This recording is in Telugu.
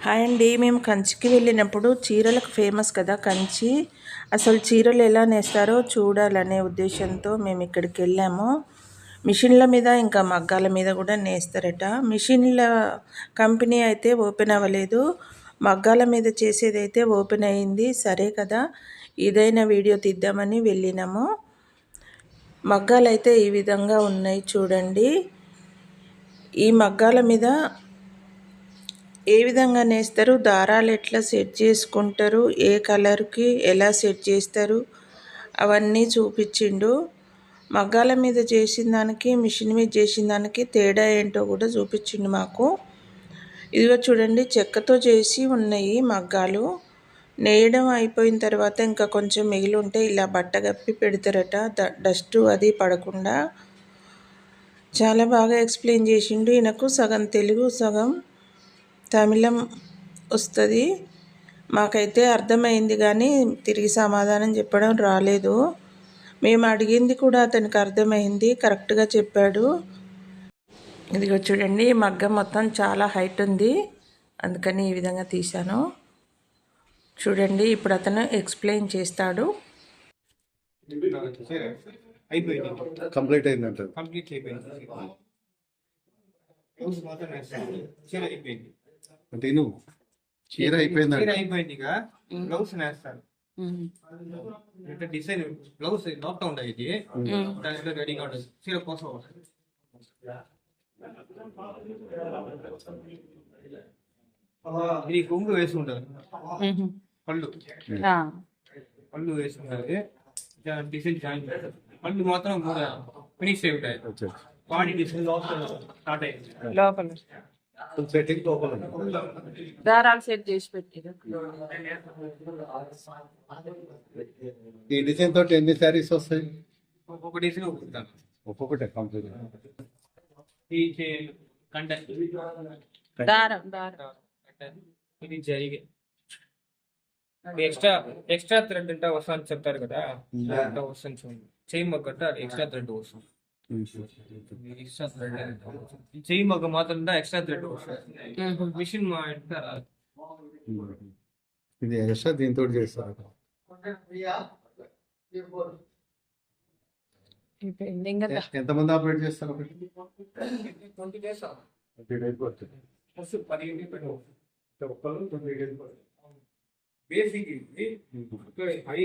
హాయ్ అండి. మేము కంచికి వెళ్ళినప్పుడు చీరలకు ఫేమస్ కదా కంచి. అసలు చీరలు ఎలా నేస్తారో చూడాలనే ఉద్దేశంతో మేము ఇక్కడికి వెళ్ళాము. మిషన్ల మీద ఇంకా మగ్గాల మీద కూడా నేస్తారట. మిషన్ల కంపెనీ అయితే ఓపెన్ అవ్వలేదు, మగ్గాల మీద చేసేదైతే ఓపెన్ అయ్యింది. సరే కదా, ఇదైనా వీడియో తీద్దామని వెళ్ళినాము. మగ్గాలు అయితే ఈ విధంగా ఉన్నాయి చూడండి. ఈ మగ్గాల మీద ఏ విధంగా నేస్తారు, దారాలు ఎట్లా సెట్ చేసుకుంటారు, ఏ కలర్కి ఎలా సెట్ చేస్తారు అవన్నీ చూపించిండు. మగ్గాల మీద చేసిన దానికి మిషన్ మీద చేసిన దానికి తేడా ఏంటో కూడా చూపించిండు మాకు. ఇదిగో చూడండి, చెక్కతో చేసి ఉన్నాయి మగ్గాలు. నేయడం అయిపోయిన తర్వాత ఇంకా కొంచెం మిగిలి ఉంటే ఇలా బట్ట కప్పి పెడతారట, డస్ట్ అది పడకుండా. చాలా బాగా ఎక్స్ప్లెయిన్ చేసిండు. ఈయనకు సగం తెలుగు సగం తమిళం వస్తుంది. మాకైతే అర్థమైంది కానీ తిరిగి సమాధానం చెప్పడం రాలేదు. మేము అడిగింది కూడా అతనికి అర్థమైంది, కరెక్ట్గా చెప్పాడు. ఇదిగో చూడండి, మగ్గం మొత్తం చాలా హైట్ ఉంది, అందుకని ఈ విధంగా తీశాను. చూడండి, ఇప్పుడు అతను ఎక్స్ప్లెయిన్ చేస్తాడు. కంప్లీట్ అయిందంట. అంటే నువ్వు చీర అయిపోయింది, బ్లౌజ్ నేస్తారు. డిజైన్ బ్లౌజ్ నోట్ ఉండదు, ఇది రెడీగా ఉండదు. చీర కోసం ఇది కొంగు వేసుకుంటారు, పళ్ళు వేసుకుంటారు, డిజైన్ జాయిన్ పళ్ళు మాత్రం ఫినిష్ అయి ఉంటాయి. బాడీ డిజైన్ స్టార్ట్ అయ్యింది లోపల దారాలు సెట్ చేసి పెట్టారు. ఈ డిజైన్ తోటి ఎన్ని శారీస్ వస్తాయి? ఒక్కొక్క డిజైన్ ఒక్కొక్కటే కంప్లీట్. ఇది జరిగే ఎక్స్ట్రా థ్రెడ్ అంటే వస్తుంది చెప్తారు కదా, వస్తుంది చూడండి. చైన్ మగ్గ ఎక్స్ట్రా థ్రెడ్ వస్తుంది. ఎక్స్ట్రా థ్రెడ్ చైన్ మగ్గ మాత్రం ఎక్స్ట్రా థ్రెడ్ వస్తుంది. మిషన్ ఇది ఎక్స్ట్రా దీంతో చేస్తారు. ఎంతమంది ఆపరేట్ చేస్తారు? 20 days. 20 days పడుతుంది. 15 బేసిక్ ఇది హై